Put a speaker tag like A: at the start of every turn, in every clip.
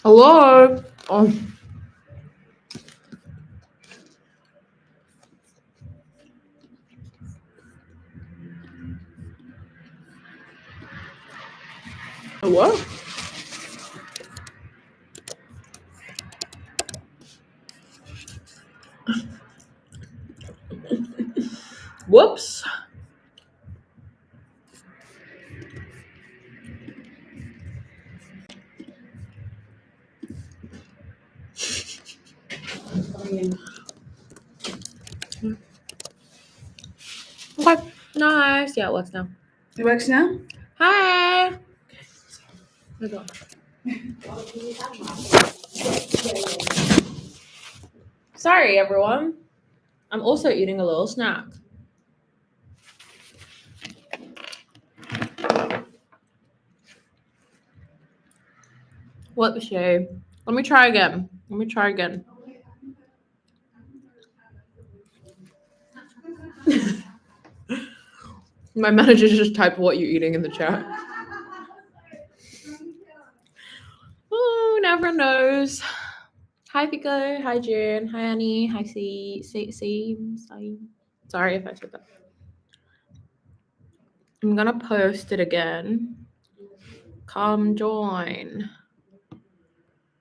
A: Hello. Oh. What? Whoops. Okay. Nice. Yeah, it works now.
B: It works now?
A: Hi. Sorry, everyone. I'm also eating a little snack. What the shame? Let me try again. My manager just typed what you're eating in the chat. Oh, never knows. Hi, Pico. Hi, June. Hi, Annie. Hi, C. Sorry if I said that. I'm gonna post it again. Come join.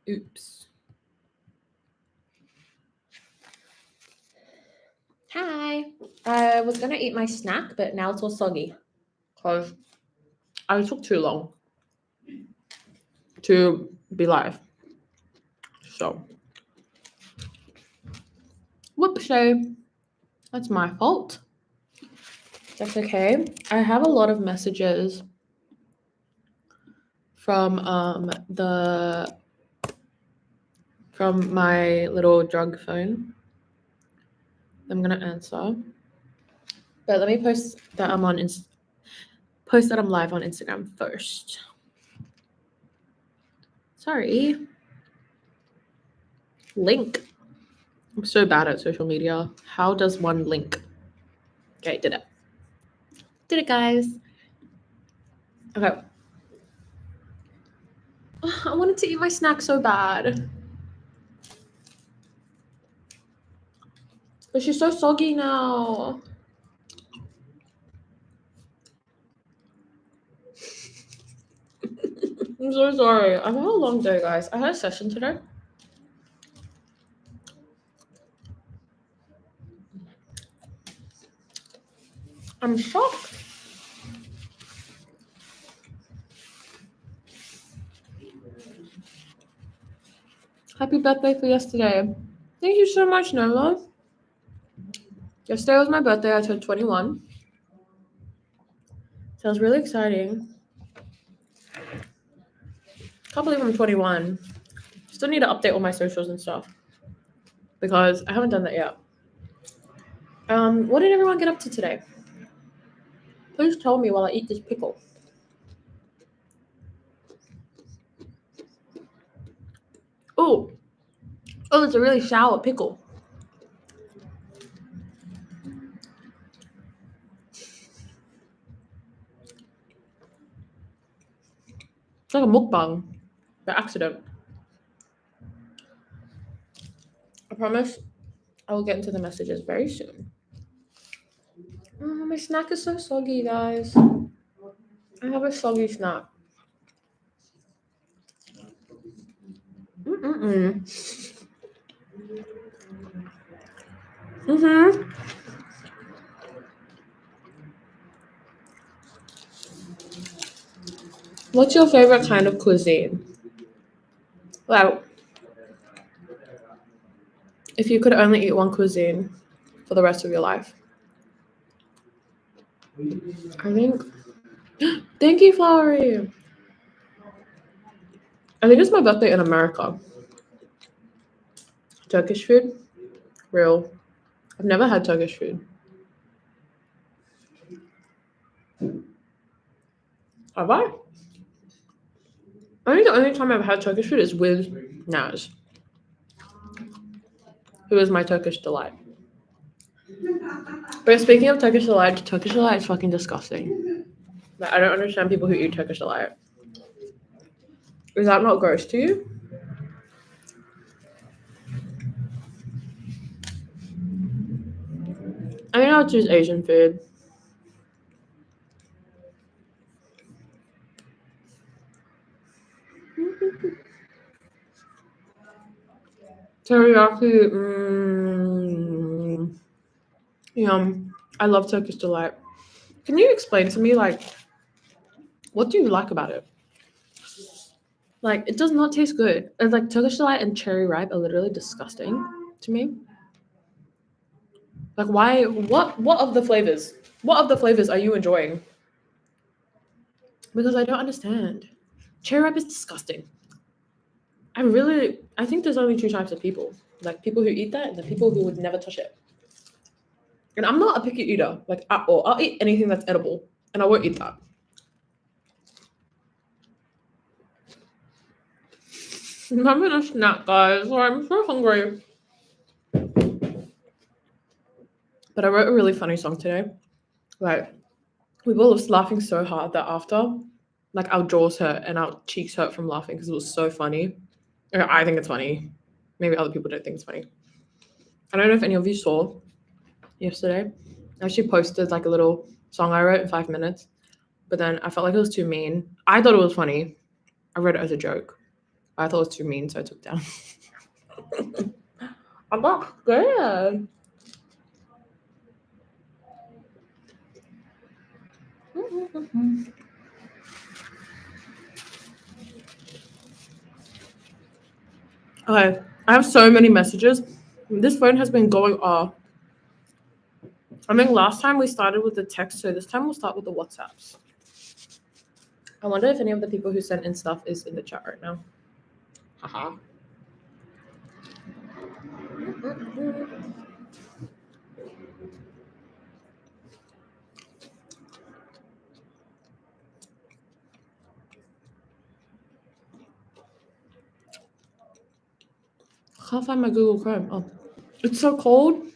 A: Oops. Hi. I was gonna eat my snack, but now it's all soggy because I took too long to be live. So, whoopsie. That's my fault. That's okay. I have a lot of messages from my little drug phone. I'm gonna answer, but let me post that I'm live on Instagram first. Sorry. Link. I'm so bad at social media. How does one link? Okay, did it, guys. Okay. I wanted to eat my snack so bad. But she's so soggy now. I'm so sorry. I've had a long day, guys. I had a session today. I'm shocked. Happy birthday for yesterday. Thank you so much, Nola. Yesterday was my birthday. I turned 21. So it was really exciting. Can't believe I'm 21. Still need to update all my socials and stuff because I haven't done that yet. What did everyone get up to today? Please tell me while I eat this pickle. Oh, it's a really sour pickle. It's like a mukbang by accident. I promise I will get into the messages very soon. Oh, my snack is so soggy, guys. I have a soggy snack. What's your favorite kind of cuisine? Well, if you could only eat one cuisine for the rest of your life. I think... Thank you, Flowery. I think it's my birthday in America. Turkish food? Real. I've never had Turkish food. Have I? I think the only time I've had Turkish food is with Naz, who is my Turkish delight. But speaking of Turkish delight is fucking disgusting. Like, I don't understand people who eat Turkish delight. Is that not gross to you? I think I'll choose Asian food. Teriyaki. Yum. I love Turkish delight. Can you explain to me, like, what do you like about it? Like, it does not taste good. It's like Turkish delight and cherry ripe are literally disgusting to me. Like, why? What of the flavors? What of the flavors are you enjoying? Because I don't understand. Cherry ripe is disgusting. I think there's only two types of people. Like, people who eat that and the people who would never touch it. And I'm not a picky eater, like, at all. I'll eat anything that's edible, and I won't eat that. I'm having a snack, guys. So I'm so hungry. But I wrote a really funny song today. Like, we were all laughing so hard that after, like, our jaws hurt and our cheeks hurt from laughing because it was so funny. Or I think it's funny. Maybe other people don't think it's funny. I don't know if any of you saw yesterday. I actually posted like a little song I wrote in 5 minutes, but then I felt like it was too mean. I thought it was funny. I wrote it as a joke. I thought it was too mean, so I took it down. I got scared. Okay, I have so many messages. This phone has been going off. I think last time we started with the text, so this time we'll start with the WhatsApps. I wonder if any of the people who sent in stuff is in the chat right now. Haha. Can't find my Google Chrome. Oh, it's so cold.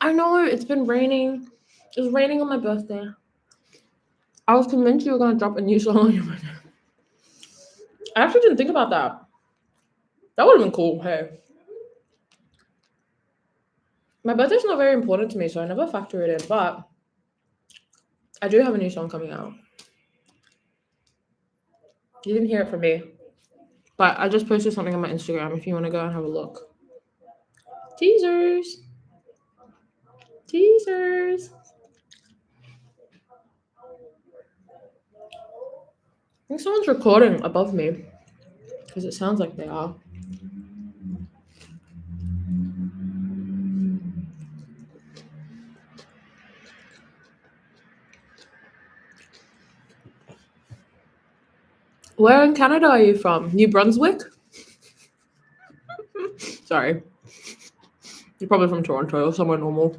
A: I know, it's been raining. It was raining on my birthday. I was convinced you were gonna drop a new song on your birthday. I actually didn't think about that. That would have been cool. Hey, my birthday's not very important to me, so I never factor it in. But I do have a new song coming out. You didn't hear it from me, but I just posted something on my Instagram. If you want to go and have a look. Teasers. Teasers. I think someone's recording above me because it sounds like they are. Where in Canada are you from? New Brunswick? Sorry. You're probably from Toronto or somewhere normal.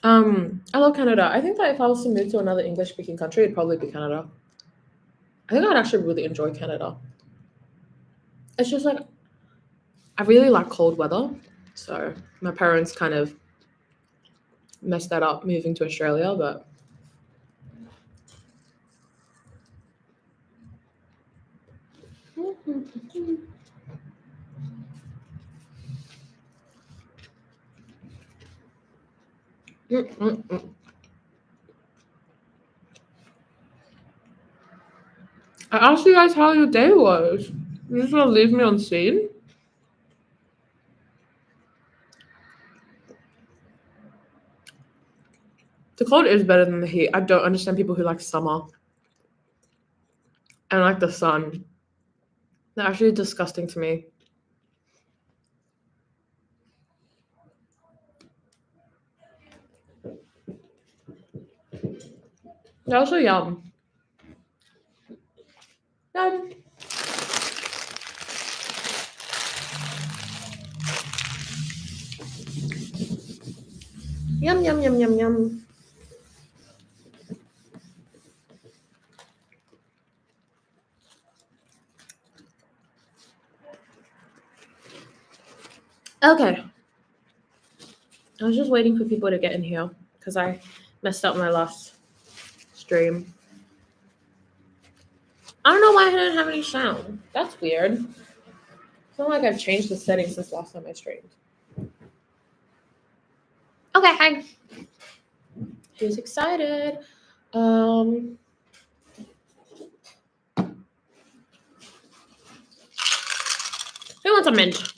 A: I love Canada. I think that if I was to move to another English-speaking country, it'd probably be Canada. I think I'd actually really enjoy Canada. It's just like, I really like cold weather. So my parents kind of messed that up moving to Australia, but I asked you guys how your day was. You just want to leave me on scene? The cold is better than the heat. I don't understand people who like summer and like the sun. They're actually disgusting to me. They're also yum. Yum. Yum, yum, yum, yum, yum. Okay. I was just waiting for people to get in here because I messed up my last stream. I don't know why I didn't have any sound. That's weird. It's not like I've changed the settings since last time I streamed. Okay, hi. Who's excited? Who wants a mint?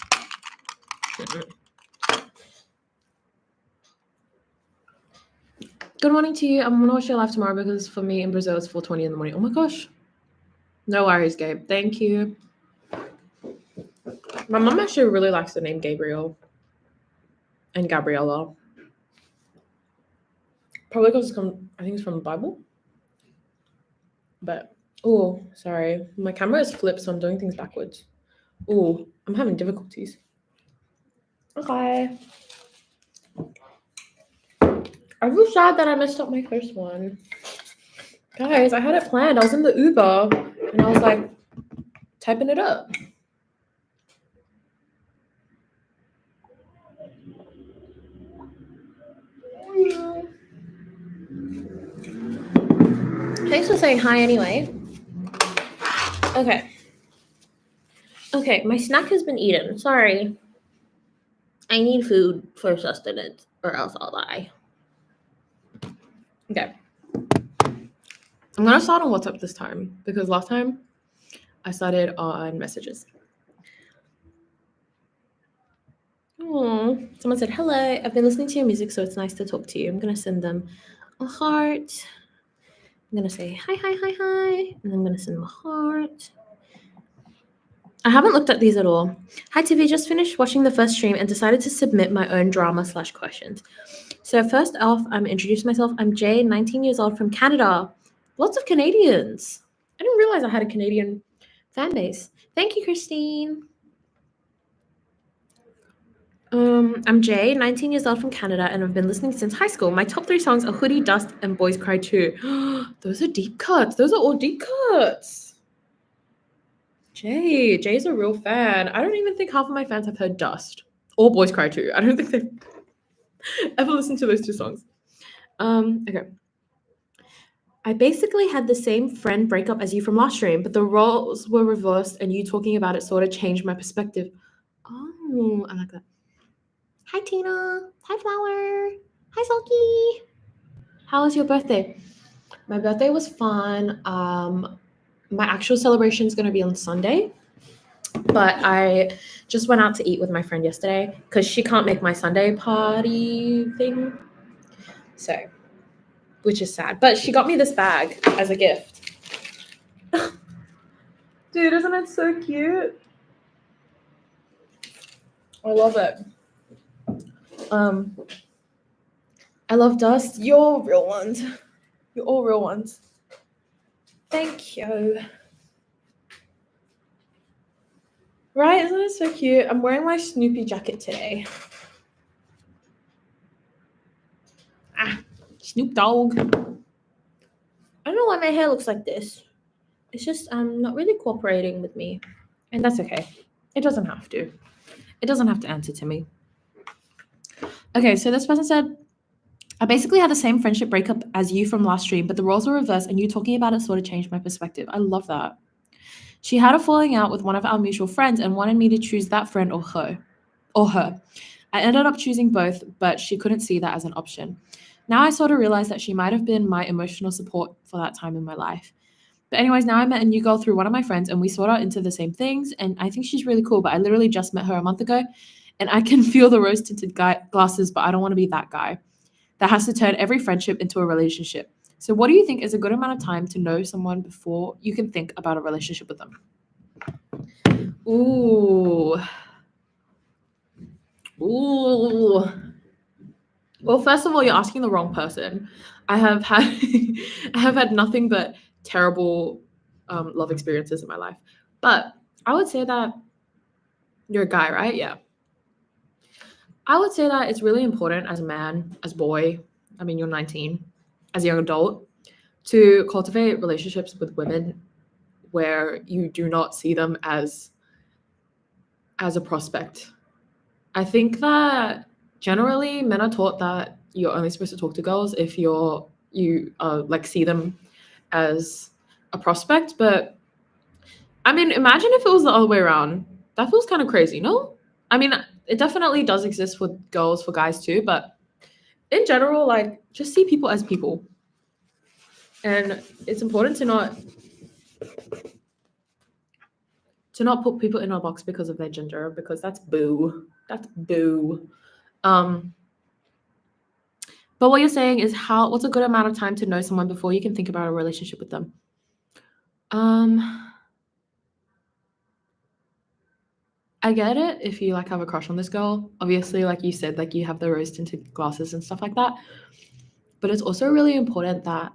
A: Good morning to you. I'm gonna watch your live tomorrow because for me in Brazil it's 4:20 in the morning. Oh my gosh. No worries, Gabe. Thank you. My mom actually really likes the name Gabriel and Gabriella. Probably because I think it's from the Bible. But oh, sorry. My camera is flipped, so I'm doing things backwards. Oh, I'm having difficulties. Okay. I feel sad that I messed up my first one. Guys, I had it planned. I was in the Uber and I was like typing it up. Thanks for saying hi anyway. Okay. Okay, my snack has been eaten. Sorry. I need food for sustenance or else I'll die. Okay. I'm gonna start on WhatsApp this time because last time I started on messages. Oh, someone said, hello, I've been listening to your music, so it's nice to talk to you. I'm gonna send them a heart. I'm gonna say hi, and I'm gonna send them a heart. I haven't looked at these at all. Hi, Tiffy, just finished watching the first stream and decided to submit my own drama/questions. So first off, I'm introducing myself. I'm Jay, 19 years old from Canada. Lots of Canadians. I didn't realize I had a Canadian fan base. Thank you, Christine. I'm Jay, 19 years old from Canada, and I've been listening since high school. My top 3 songs are Hoodie, Dust, and Boys Cry Too. Those are deep cuts. Those are all deep cuts. Jay's a real fan. I don't even think half of my fans have heard Dust or Boys Cry Too. I don't think they've ever listened to those 2 songs. Okay. I basically had the same friend breakup as you from last stream, but the roles were reversed and you talking about it sort of changed my perspective. Oh, I like that. Hi, Tina. Hi, Flower. Hi, Sulky. How was your birthday? My birthday was fun. My actual celebration is going to be on Sunday, but I just went out to eat with my friend yesterday because she can't make my Sunday party thing. So, which is sad. But she got me this bag as a gift. Dude, isn't it so cute? I love it. I love Dust. You're real ones. You're all real ones. Thank you. Right, isn't it so cute? I'm wearing my Snoopy jacket today. Snoop Dogg. I don't know why my hair looks like this. It's just not really cooperating with me. And that's okay. It doesn't have to. It doesn't have to answer to me. Okay, so this person said, I basically had the same friendship breakup as you from last stream, but the roles were reversed and you talking about it sort of changed my perspective. I love that. She had a falling out with one of our mutual friends and wanted me to choose that friend or her. I ended up choosing both, but she couldn't see that as an option. Now I sort of realized that she might have been my emotional support for that time in my life. But anyways, now I met a new girl through one of my friends and we sort out into the same things. And I think she's really cool, but I literally just met her a month ago and I can feel the rose-tinted glasses, but I don't want to be that guy that has to turn every friendship into a relationship. So what do you think is a good amount of time to know someone before you can think about a relationship with them? Ooh. Well, first of all, you're asking the wrong person. I have had nothing but terrible love experiences in my life. But I would say that you're a guy, right? Yeah. I would say that it's really important as a man, as a boy, I mean, you're 19, as a young adult, to cultivate relationships with women where you do not see them as a prospect. I think that generally men are taught that you're only supposed to talk to girls if you like see them as a prospect. But I mean, imagine if it was the other way around. That feels kind of crazy, no? I mean, it definitely does exist for girls, for guys too, but in general, like, just see people as people. And it's important to not put people in a box because of their gender, because that's boo. That's boo. But what you're saying is what's a good amount of time to know someone before you can think about a relationship with them? I get it if you like have a crush on this girl. Obviously, like you said, like you have the rose tinted glasses and stuff like that. But it's also really important that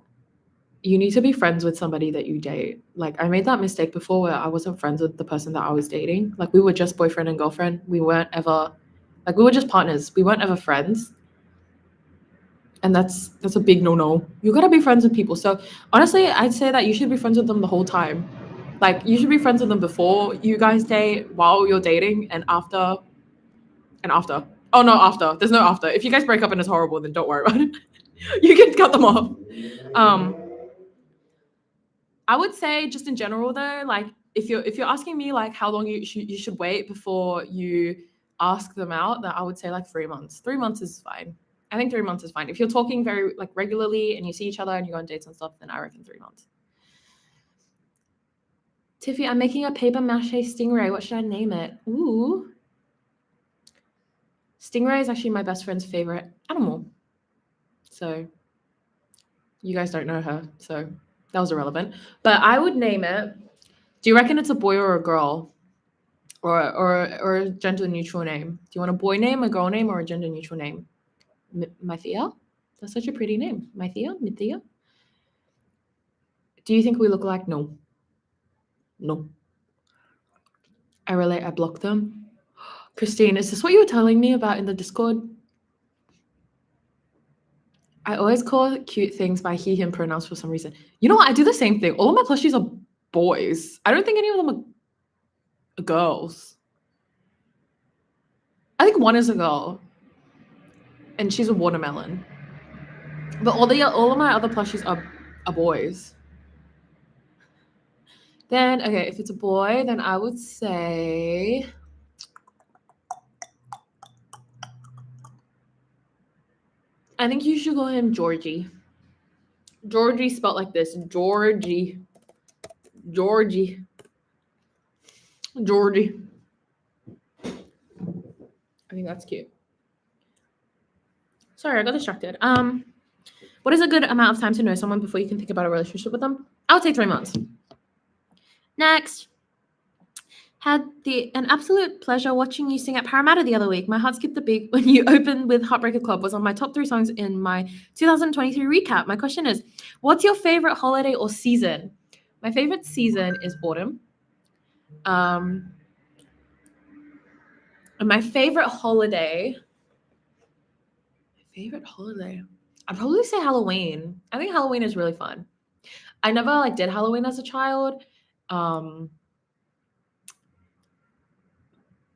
A: you need to be friends with somebody that you date. Like I made that mistake before where I wasn't friends with the person that I was dating. Like we were just boyfriend and girlfriend. We weren't ever like we were just partners. We weren't ever friends. And that's a big no-no. You gotta be friends with people. So honestly, I'd say that you should be friends with them the whole time. Like you should be friends with them before you guys date, while you're dating, and after. And after. Oh no, after. There's no after. If you guys break up and it's horrible, then don't worry about it. You can cut them off. I would say just in general though, like if you're asking me like how long you should wait before you ask them out, then I would say like 3 months. 3 months is fine. I think 3 months is fine. If you're talking very like regularly and you see each other and you go on dates and stuff, then I reckon 3 months. Tiffy, I'm making a paper mache stingray. What should I name it? Ooh. Stingray is actually my best friend's favorite animal. So you guys don't know her, so that was irrelevant. But I would name it. Do you reckon it's a boy or a girl? Or a gender neutral name? Do you want a boy name, a girl name, or a gender neutral name? Mythia? That's such a pretty name. Mythia? Do you think we look alike? No. No. I relate. I blocked them. Christine, is this what you were telling me about in the Discord? I always call cute things by he, him pronouns for some reason. You know what? I do the same thing. All of my plushies are boys. I don't think any of them are girls. I think one is a girl. And she's a watermelon. But all of my other plushies are boys. Then, okay, if it's a boy, then I would say... I think you should call him Georgie. Georgie spelled like this. Georgie. I think that's cute. Sorry, I got distracted. What is a good amount of time to know someone before you can think about a relationship with them? I would say 3 months. Next. Had an absolute pleasure watching you sing at Parramatta the other week. My heart skipped a beat when you opened with Heartbreaker Club. Was on my top 3 songs in my 2023 recap. My question is, what's your favorite holiday or season? My favorite season is autumn. And my favorite holiday, I'd probably say Halloween. I think Halloween is really fun. I never did Halloween as a child.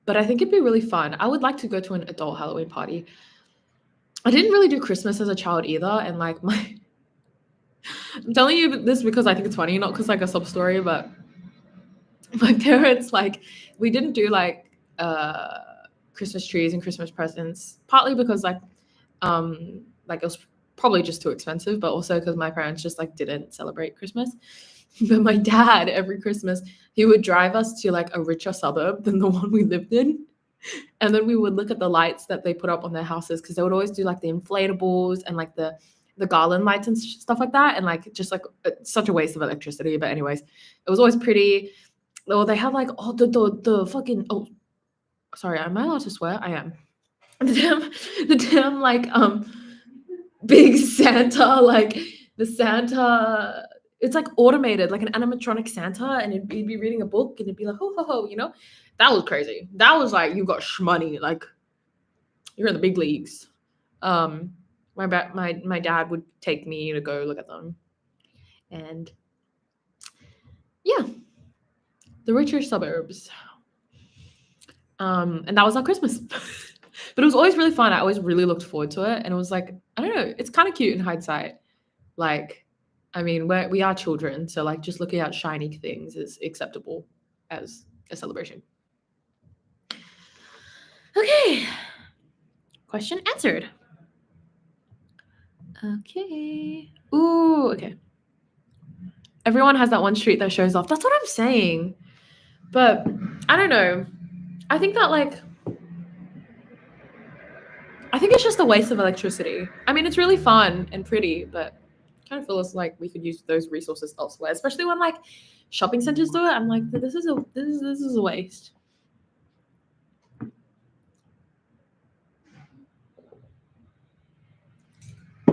A: But I think it'd be really fun. I would like to go to an adult Halloween party. I didn't really do Christmas as a child either. And I'm telling you this because I think it's funny, not because a sob story, but my parents, we didn't do Christmas trees and Christmas presents, partly because it was probably just too expensive, but also because my parents just didn't celebrate Christmas. But my dad, every Christmas, he would drive us to a richer suburb than the one we lived in. And then we would look at the lights that they put up on their houses, because they would always do the inflatables and the garland lights and stuff like that. And such a waste of electricity. But anyways, it was always pretty. Oh, they have the fucking, oh, sorry, am I allowed to swear? I am. The damn big Santa, the Santa, it's automated, an animatronic Santa, and he'd be reading a book and it'd be ho ho ho, that was crazy. That was you got shmoney, you're in the big leagues. My dad would take me to go look at them, and yeah, the richer suburbs. And that was our Christmas. But it was always really fun. I always really looked forward to it, and it was I don't know, it's kind of cute in hindsight. I mean, we are children, so just looking at shiny things is acceptable as a celebration. Okay. Question answered. Okay. Ooh, okay. Everyone has that one street that shows off. That's what I'm saying. But I don't know. I think that I think it's just a waste of electricity. I mean, it's really fun and pretty, but I kind of feels like we could use those resources elsewhere, especially when shopping centers do it. I'm like, this is a waste.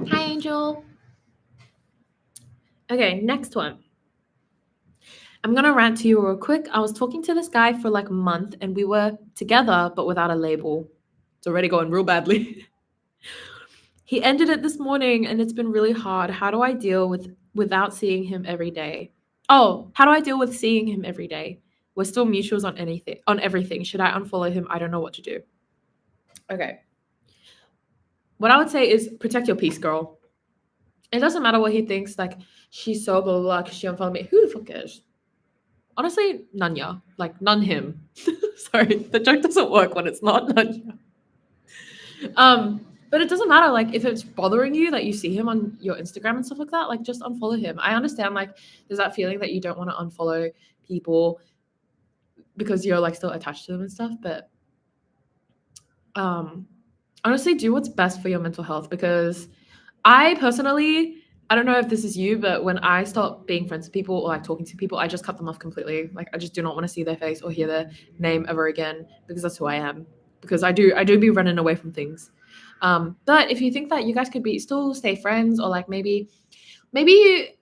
A: Hi, Angel. Okay, next one. I'm gonna rant to you real quick. I was talking to this guy for like a month and we were together but without a label. It's already going real badly. He ended it this morning and it's been really hard. How do I deal without seeing him every day? Oh, how do I deal with seeing him every day? We're still mutuals on everything. Should I unfollow him? I don't know what to do. Okay. What I would say is protect your peace, girl. It doesn't matter what he thinks, like she's so blah blah blah because she unfollowed me. Who the fuck cares? Honestly, Nanya. Like none him. Sorry, the joke doesn't work when it's not Nanya. But it doesn't matter, like if it's bothering you that you see him on your Instagram and stuff like that, like just unfollow him. I understand like there's that feeling that you don't want to unfollow people because you're like still attached to them and stuff, but honestly do what's best for your mental health, because I personally, I don't know if this is you, but when I stop being friends with people or like talking to people, I just cut them off completely. Like I just do not want to see their face or hear their name ever again, because that's who I am. Because I do be running away from things. But if you think that you guys could be still stay friends, or like maybe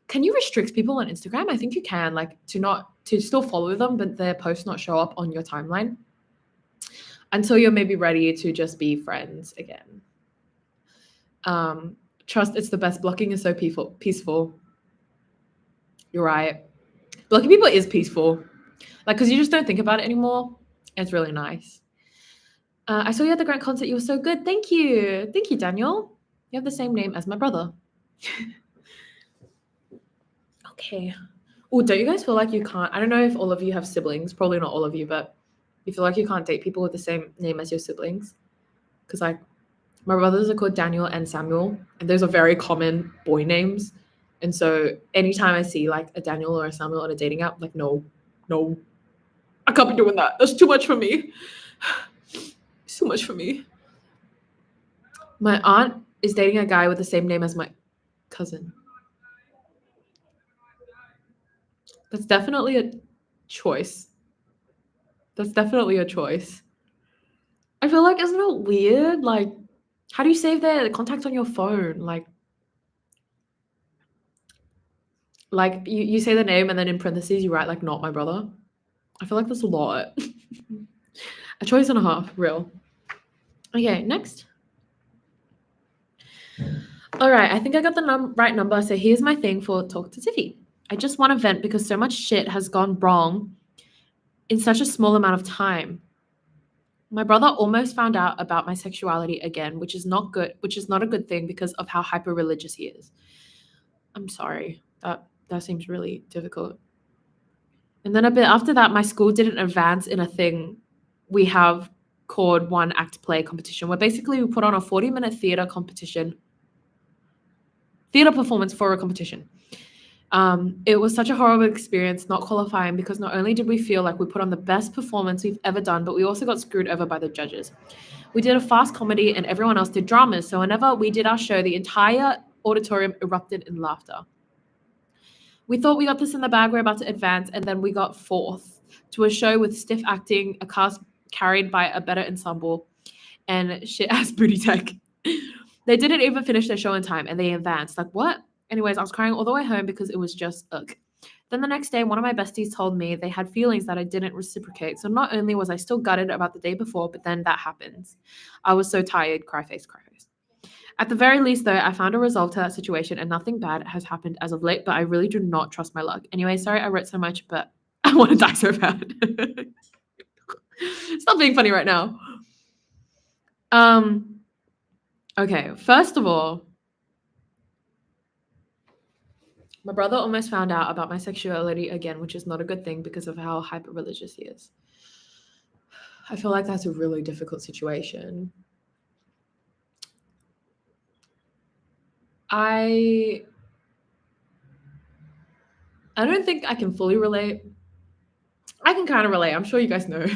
A: can you restrict people on Instagram? I think you can, like to still follow them, but their posts not show up on your timeline until you're maybe ready to just be friends again. Trust, it's the best. Blocking is so peaceful. You're right. Blocking people is peaceful. Like, because you just don't think about it anymore. It's really nice. I saw you at the Grant concert. You were so good. Thank you. Thank you, Daniel. You have the same name as my brother. Okay. Oh, don't you guys feel like you can't? I don't know if all of you have siblings. Probably not all of you, but you feel like you can't date people with the same name as your siblings? Because, like, my brothers are called Daniel and Samuel, and those are very common boy names. And so anytime I see like a Daniel or a Samuel on a dating app, like, no, I can't be doing that. That's too much for me. It's too much for me. My aunt is dating a guy with the same name as my cousin. That's definitely a choice. That's definitely a choice. I feel like, isn't it weird? Like, how do you save their contact on your phone? Like you say the name and then in parentheses you write like not my brother. I feel like that's a lot. A choice and a half, real. Okay, next. All right, I think I got the right number. So here's my thing for Talk to Tiffy. I just want to vent because so much shit has gone wrong in such a small amount of time. My brother almost found out about my sexuality again, which is not good, which is not a good thing because of how hyper religious he is. I'm sorry. That seems really difficult. And then a bit after that, my school didn't advance in a thing we have called one act play competition, where basically we put on a 40-minute theater performance for a competition. It was such a horrible experience not qualifying, because not only did we feel like we put on the best performance we've ever done, but we also got screwed over by the judges. We did a fast comedy and everyone else did dramas, so whenever we did our show, the entire auditorium erupted in laughter. We thought we got this in the bag, we're about to advance, and then we got fourth to a show with stiff acting, a cast carried by a better ensemble, and shit-ass booty tech. They didn't even finish their show in time, and they advanced. Like, what? Anyways, I was crying all the way home because it was just ugh. Then the next day, one of my besties told me they had feelings that I didn't reciprocate. So not only was I still gutted about the day before, but then that happens. I was so tired, cry face, cry face. At the very least, though, I found a resolve to that situation and nothing bad has happened as of late, but I really do not trust my luck. Anyway, sorry I wrote so much, but I want to die so bad. Stop being funny right now. Okay, first of all, my brother almost found out about my sexuality again, which is not a good thing because of how hyper religious he is. I feel like that's a really difficult situation. I don't think I can fully relate. I can kind of relate. I'm sure you guys know.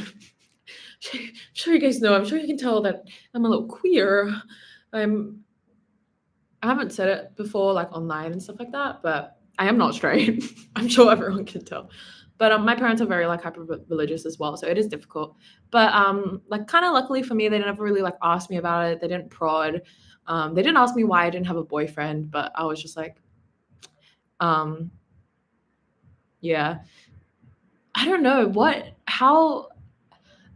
A: I'm sure you guys know. I'm sure you can tell that I'm a little queer. I haven't said it before, like online and stuff like that, but I am not straight. I'm sure everyone can tell. But my parents are very like hyper religious as well, so it is difficult. But like kind of luckily for me, they never really like asked me about it. They didn't prod. They didn't ask me why I didn't have a boyfriend, but I was just like, yeah. I don't know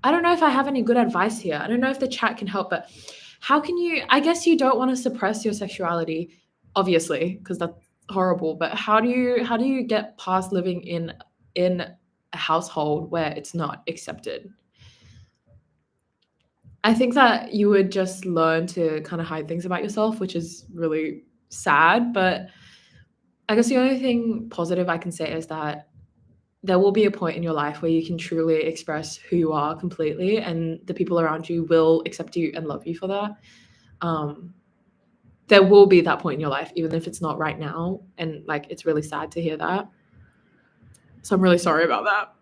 A: I don't know if I have any good advice here. I don't know if the chat can help, but how can you, I guess you don't want to suppress your sexuality, obviously, because that's horrible, but how do you get past living in a household where it's not accepted? I think that you would just learn to kind of hide things about yourself, which is really sad, but I guess the only thing positive I can say is that there will be a point in your life where you can truly express who you are completely, and the people around you will accept you and love you for that. There will be that point in your life, even if it's not right now, and like it's really sad to hear that. So I'm really sorry about that.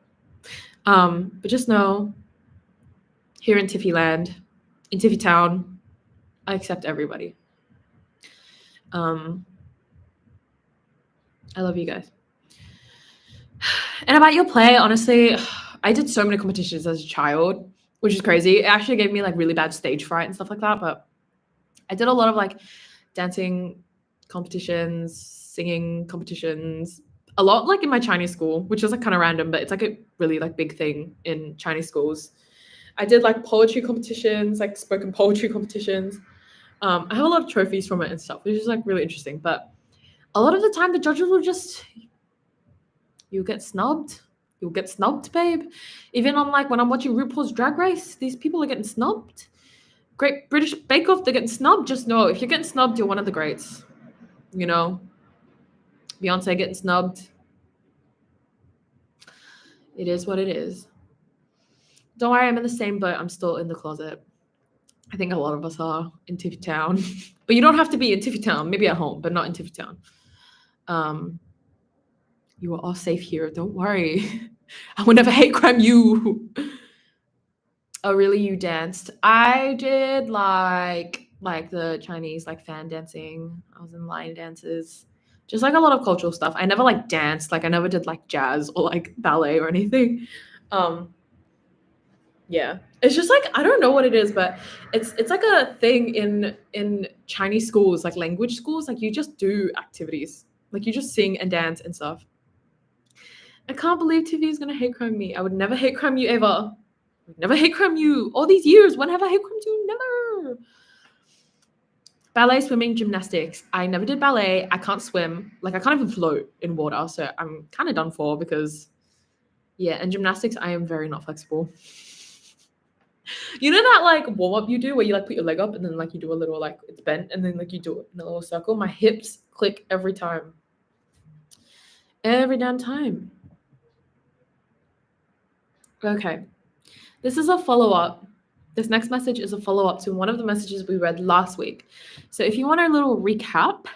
A: But just know, here in Tiffy land, in Tiffy town, I accept everybody. I love you guys. And about your play, honestly, I did so many competitions as a child, which is crazy. It actually gave me like really bad stage fright and stuff like that. But I did a lot of like dancing competitions, singing competitions, a lot like in my Chinese school, which is like kind of random, but it's like a really like big thing in Chinese schools. I did like poetry competitions, like spoken poetry competitions. I have a lot of trophies from it and stuff, which is like really interesting. But a lot of the time, the judges will just, you'll get snubbed. You'll get snubbed, babe. Even on like when I'm watching RuPaul's Drag Race, these people are getting snubbed. Great British Bake Off, they're getting snubbed. Just know if you're getting snubbed, you're one of the greats. You know, Beyonce getting snubbed. It is what it is. Don't worry, I'm in the same boat. I'm still in the closet. I think a lot of us are in Tiffy Town. But you don't have to be in Tiffy Town. Maybe at home, but not in Tiffy Town. You are all safe here. Don't worry. I will never hate crime you. Oh, really? You danced? I did like the Chinese like fan dancing. I was in line dances. Just like a lot of cultural stuff. I never like danced. Like I never did like jazz or like ballet or anything. Yeah. It's just like I don't know what it is, but it's like a thing in Chinese schools, like language schools, like you just do activities. Like you just sing and dance and stuff. I can't believe TV is gonna hate crime me. I would never hate crime you ever. I would never hate crime you. All these years, when have I hate crime you? Never. Ballet, swimming, gymnastics. I never did ballet. I can't swim. Like I can't even float in water, so I'm kind of done for because, yeah. And gymnastics, I am very not flexible. You know that like warm up you do where you like put your leg up and then like you do a little like it's bent and then like you do it in a little circle. My hips click every time. Every damn time. Okay. This is a follow-up. This next message is a follow-up to one of the messages we read last week. So if you want a little recap,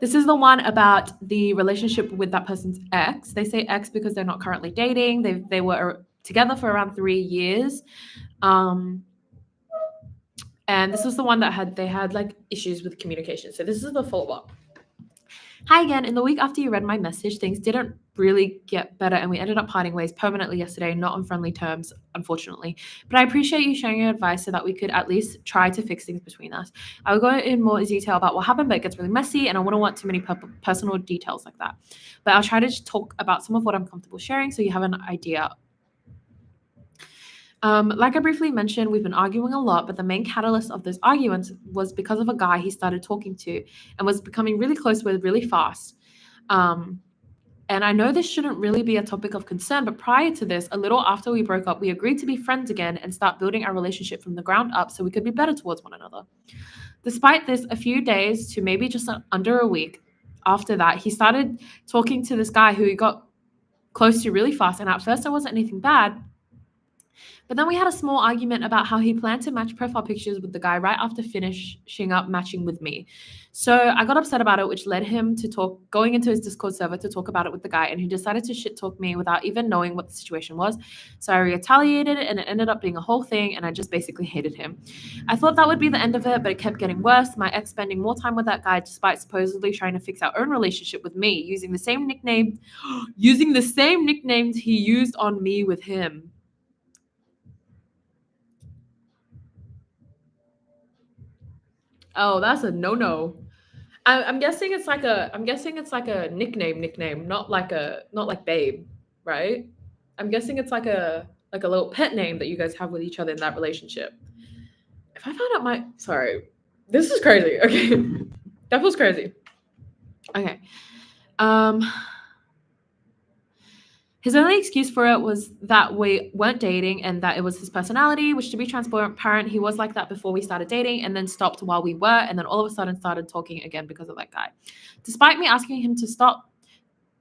A: this is the one about the relationship with that person's ex. They say ex because they're not currently dating. They were together for around 3 years. And this was the one that they had like issues with communication. So this is the follow-up. Hi again. In the week after you read my message, things didn't really get better and we ended up parting ways permanently yesterday, not on friendly terms, unfortunately. But I appreciate you sharing your advice so that we could at least try to fix things between us. I will go in more detail about what happened, but it gets really messy and I wouldn't want too many personal details like that. But I'll try to just talk about some of what I'm comfortable sharing so you have an idea. Like I briefly mentioned, we've been arguing a lot, but the main catalyst of those arguments was because of a guy he started talking to and was becoming really close with really fast. And I know this shouldn't really be a topic of concern, but prior to this, a little after we broke up, we agreed to be friends again and start building our relationship from the ground up so we could be better towards one another. Despite this, a few days to maybe just under a week after that, he started talking to this guy who he got close to really fast. And at first, it wasn't anything bad. But then we had a small argument about how he planned to match profile pictures with the guy right after finishing up matching with me. So I got upset about it, which led him to going into his Discord server to talk about it with the guy, and he decided to shit talk me without even knowing what the situation was. So I retaliated, and it ended up being a whole thing, and I just basically hated him. I thought that would be the end of it, but it kept getting worse. My ex spending more time with that guy despite supposedly trying to fix our own relationship with me, using the same nicknames he used on me with him. Oh, that's a no. I'm guessing it's like a nickname, not like babe, right? I'm guessing it's like a little pet name that you guys have with each other in that relationship. If I found out sorry, this is crazy. Okay, that feels crazy. Okay, his only excuse for it was that we weren't dating and that it was his personality, which, to be transparent, he was like that before we started dating and then stopped while we were, and then all of a sudden started talking again because of that guy. Despite me asking him to stop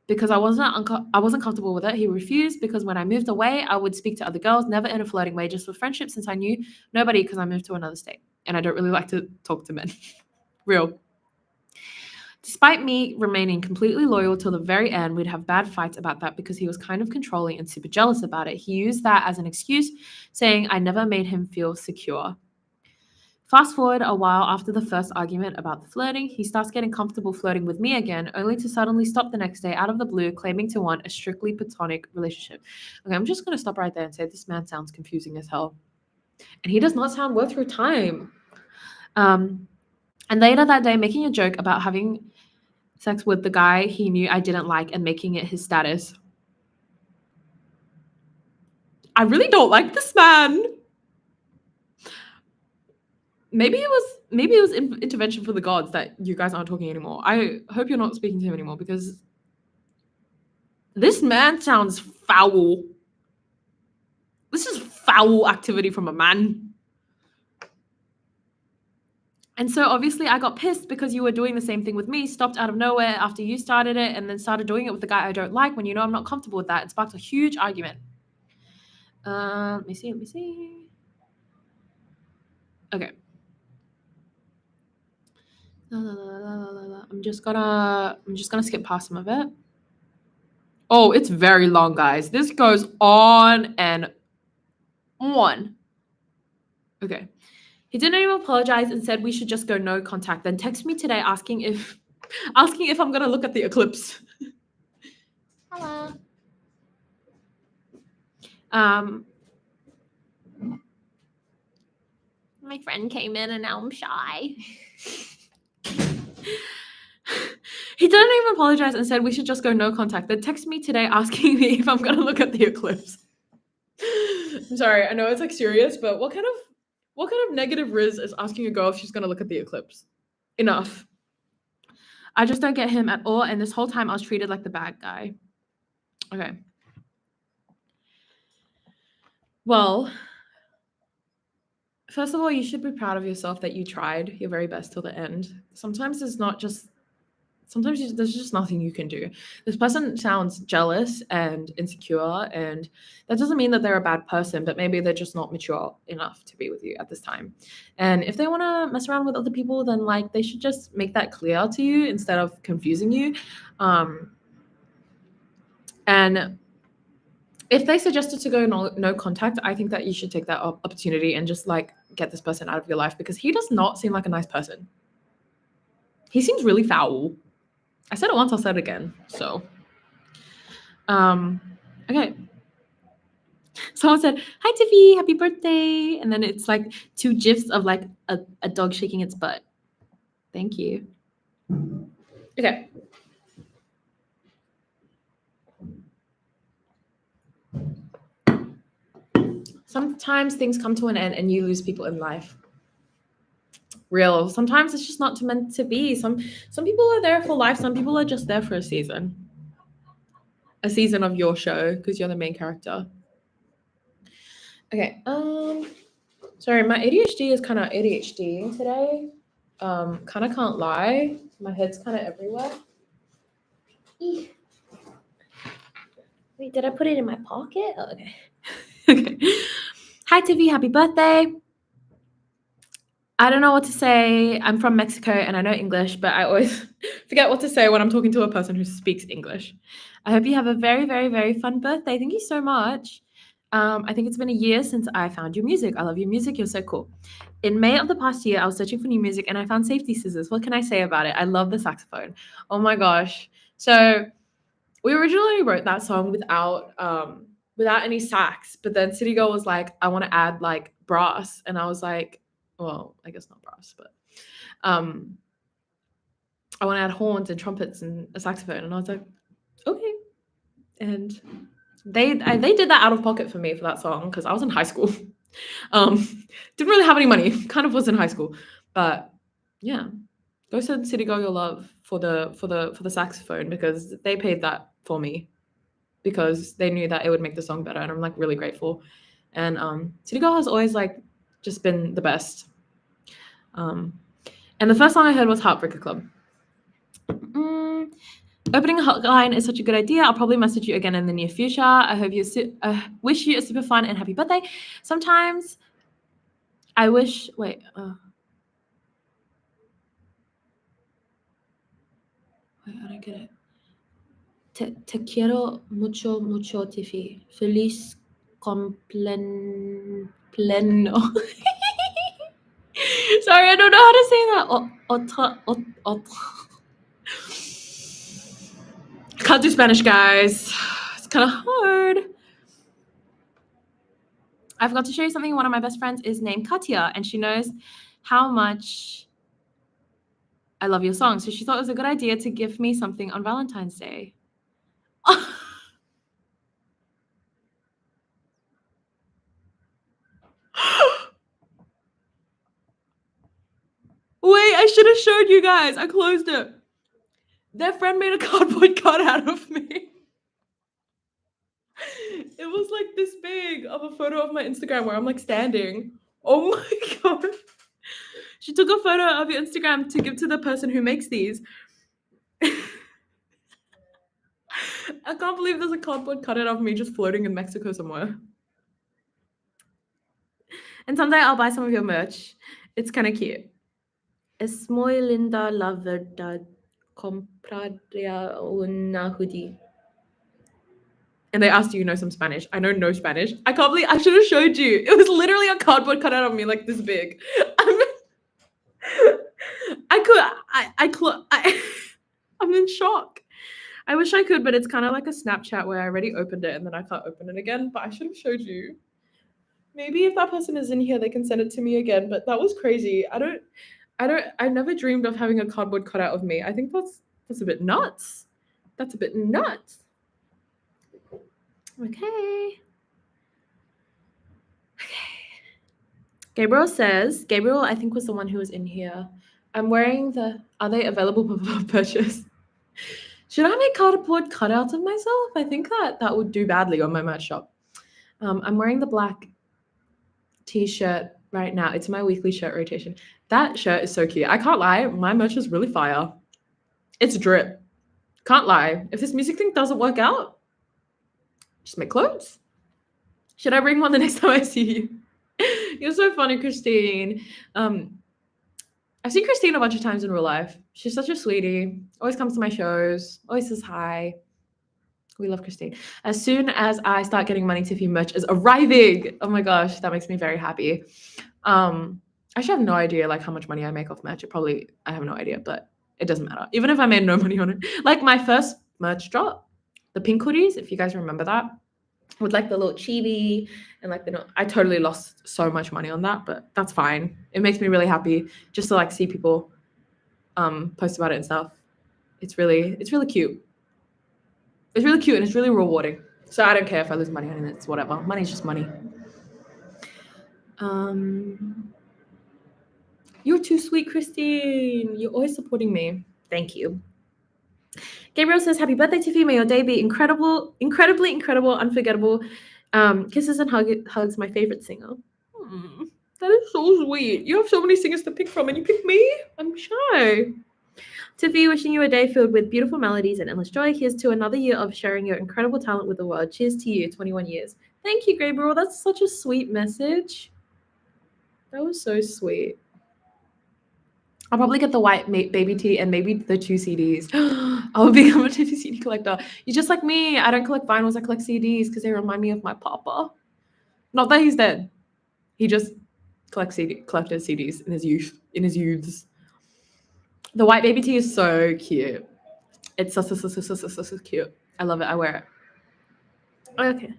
A: because I wasn't comfortable with it, he refused because when I moved away, I would speak to other girls, never in a flirting way, just for friendship, since I knew nobody because I moved to another state and I don't really like to talk to men. Real. Despite me remaining completely loyal till the very end, we'd have bad fights about that because he was kind of controlling and super jealous about it. He used that as an excuse, saying I never made him feel secure. Fast forward a while after the first argument about the flirting, he starts getting comfortable flirting with me again, only to suddenly stop the next day out of the blue, claiming to want a strictly platonic relationship. Okay, I'm just going to stop right there and say this man sounds confusing as hell. And he does not sound worth your time. And later that day, making a joke about having sex with the guy he knew I didn't like and making it his status. I really don't like this man. Maybe it was intervention for the gods that you guys aren't talking anymore. I hope you're not speaking to him anymore because this man sounds foul. This is foul activity from a man. And so obviously I got pissed because you were doing the same thing with me, stopped out of nowhere after you started it, and then started doing it with the guy I don't like when you know I'm not comfortable with that. It sparked a huge argument. Let me see. Okay. I'm just gonna skip past some of it. Oh, it's very long, guys. This goes on and on. Okay. He didn't even apologize and said we should just go no contact. Then text me today asking if I'm gonna look at the eclipse. Hello. My friend came in and now I'm shy. He didn't even apologize and said we should just go no contact. Then text me today asking me if I'm gonna look at the eclipse. I'm sorry, I know it's like serious, but what kind of negative riz is asking a girl if she's gonna look at the eclipse? Enough. I just don't get him at all, and this whole time I was treated like the bad guy. Okay. Well, first of all, you should be proud of yourself that you tried your very best till the end. Sometimes there's just nothing you can do. This person sounds jealous and insecure, and that doesn't mean that they're a bad person, but maybe they're just not mature enough to be with you at this time. And if they want to mess around with other people, then like they should just make that clear to you instead of confusing you. And if they suggested to go no contact, I think that you should take that opportunity and just like get this person out of your life because he does not seem like a nice person. He seems really foul. I said it once, I'll say it again. So, okay. Someone said, "Hi Tiffy, happy birthday!" And then it's like 2 gifs of like a dog shaking its butt. Thank you. Okay. Sometimes things come to an end and you lose people in life. Real. Sometimes it's just not meant to be. Some people are there for life. Some people are just there for a season of your show because you're the main character. Okay. Sorry, my ADHD is kind of ADHDing today. Kind of can't lie. My head's kind of everywhere. Eek. Wait, did I put it in my pocket? Oh, okay. Okay. Hi, Tiffy. Happy birthday. I don't know what to say. I'm from Mexico and I know English, but I always forget what to say when I'm talking to a person who speaks English. I hope you have a very, very, very fun birthday. Thank you so much. I think it's been a year since I found your music. I love your music. You're so cool. In May of the past year, I was searching for new music and I found Safety Scissors. What can I say about it? I love the saxophone. Oh my gosh. So we originally wrote that song without any sax, but then City Girl was like, I want to add like brass. And I was like, well, I guess not brass, but I want to add horns and trumpets and a saxophone. And I was like, okay. And they did that out of pocket for me for that song because I was in high school. Didn't really have any money. Kind of was in high school, but yeah, go send City Girl your love for the saxophone because they paid that for me because they knew that it would make the song better, and I'm like really grateful. And City Girl has always like just been the best. And the first song I heard was Heartbreaker Club. Opening a hotline is such a good idea. I'll probably message you again in the near future. I hope you wish you a super fun and happy birthday. Sometimes I wish. Wait. Wait, I don't get it. Te quiero mucho, mucho, Tiffy. Feliz pleno. Sorry, I don't know how to say that. Can't do Spanish, guys. It's kind of hard. I forgot to show you something. One of my best friends is named Katya, and she knows how much I love your song. So she thought it was a good idea to give me something on Valentine's Day. Wait, I should have showed you guys. I closed it. Their friend made a cardboard cutout of me. It was like this big of a photo of my Instagram where I'm like standing. Oh my god. She took a photo of your Instagram to give to the person who makes these. I can't believe there's a cardboard cutout of me just floating in Mexico somewhere. And someday I'll buy some of your merch. It's kind of cute. Es muy linda la verdad. Compraría una hoodie. And they asked, do you know some Spanish? I know no Spanish. I can't believe I should have showed you. It was literally a cardboard cutout of me like this big. I'm in shock. I wish I could, but it's kind of like a Snapchat where I already opened it and then I can't open it again. But I should have showed you. Maybe if that person is in here, they can send it to me again. But that was crazy. I never dreamed of having a cardboard cutout of me. I think that's a bit nuts. That's a bit nuts. Okay. Gabriel says, Gabriel, I think was the one who was in here. I'm wearing are they available for purchase? Should I make cardboard cutouts of myself? I think that would do badly on my merch shop. I'm wearing the black t-shirt right now. It's my weekly shirt rotation. That shirt is so cute. I can't lie. My merch is really fire. It's drip. Can't lie. If this music thing doesn't work out, just make clothes. Should I bring one the next time I see you? You're so funny, Christine. I've seen Christine a bunch of times in real life. She's such a sweetie. Always comes to my shows. Always says hi. We love Christine. As soon as I start getting money, Tiffy merch is arriving. Oh my gosh, that makes me very happy. I actually have no idea like how much money I make off merch. I have no idea, but it doesn't matter. Even if I made no money on it. Like my first merch drop, the pink hoodies, if you guys remember that, with like the little chibi and like I totally lost so much money on that, but that's fine. It makes me really happy just to like see people post about it and stuff. It's really cute. It's really cute and it's really rewarding. So I don't care if I lose money on it. It's whatever. Money's just money. You're too sweet, Christine. You're always supporting me. Thank you. Gabriel says, happy birthday, Tiffy. May your day be incredible, incredibly incredible, unforgettable. Kisses and hugs, my favorite singer. That is so sweet. You have so many singers to pick from and you pick me? I'm shy. Tiffy, wishing you a day filled with beautiful melodies and endless joy. Here's to another year of sharing your incredible talent with the world. Cheers to you, 21 years. Thank you, Gabriel. That's such a sweet message. That was so sweet. I'll probably get the white baby tee and maybe the 2 CDs. I'll become a Tiffy CD collector. You're just like me. I don't collect vinyls. I collect CDs because they remind me of my papa. Not that he's dead. He just collected CDs in his youth. In his youths. The white baby tee is so cute. It's so cute. I love it. I wear it. Okay.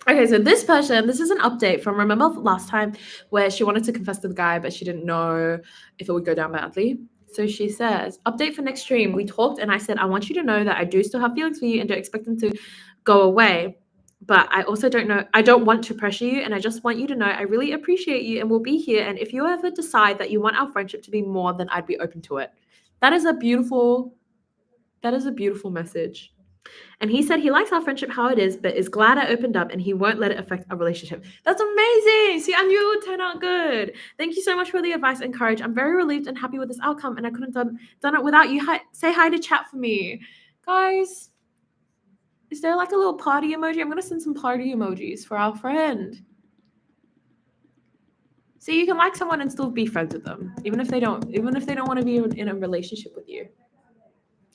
A: Okay, so this person, this is an update from, remember last time where she wanted to confess to the guy, but she didn't know if it would go down badly? So she says, update for next stream. We talked and I said, I want you to know that I do still have feelings for you and don't expect them to go away. But I also I don't want to pressure you. And I just want you to know I really appreciate you and will be here. And if you ever decide that you want our friendship to be more, then I'd be open to it. That is a beautiful message. And he said he likes our friendship how it is, but is glad I opened up and he won't let it affect our relationship. That's amazing. See, I knew it would turn out good. Thank you so much for the advice and courage. I'm very relieved and happy with this outcome, and I couldn't done it without you. Say hi to chat for me. Guys, is there like a little party emoji? I'm going to send some party emojis for our friend. See, you can like someone and still be friends with them, even if they don't want to be in a relationship with you.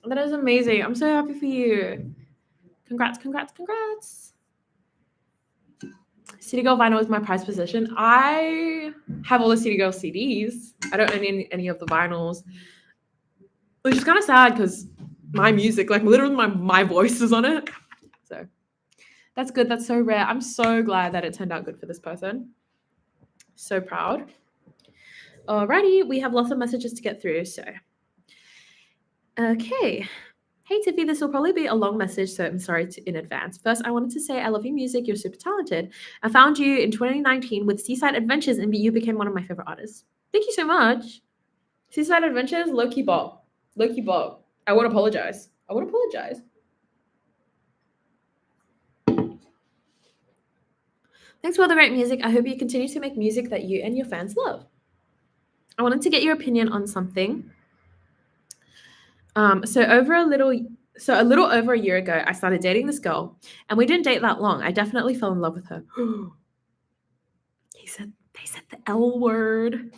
A: That is amazing. I'm so happy for you. Congrats. City Girl vinyl is my prized possession. I have all the City Girl CDs. I don't own any of the vinyls, which is kind of sad because my music, like literally my voice is on it. So that's good. That's so rare. I'm so glad that it turned out good for this person. So proud. Alrighty, we have lots of messages to get through. So, okay. Hey Tiffy, this will probably be a long message, so I'm sorry in advance. First, I wanted to say I love your music. You're super talented. I found you in 2019 with Seaside Adventures, and you became one of my favorite artists. Thank you so much. Seaside Adventures, low-key bop. Low-key bop. I won't apologize. Thanks for all the great music. I hope you continue to make music that you and your fans love. I wanted to get your opinion on something. So a little over a year ago, I started dating this girl, and we didn't date that long. I definitely fell in love with her. They said the L word.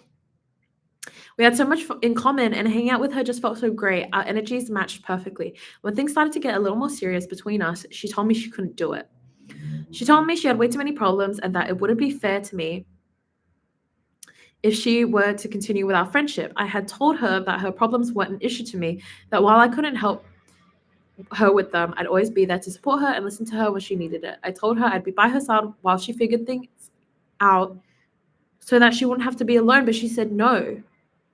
A: We had so much in common, and hanging out with her just felt so great. Our energies matched perfectly. When things started to get a little more serious between us, she told me she couldn't do it. She told me she had way too many problems and that it wouldn't be fair to me if she were to continue with our friendship. I had told her that her problems weren't an issue to me, that while I couldn't help her with them, I'd always be there to support her and listen to her when she needed it. I told her I'd be by her side while she figured things out so that she wouldn't have to be alone, but she said no.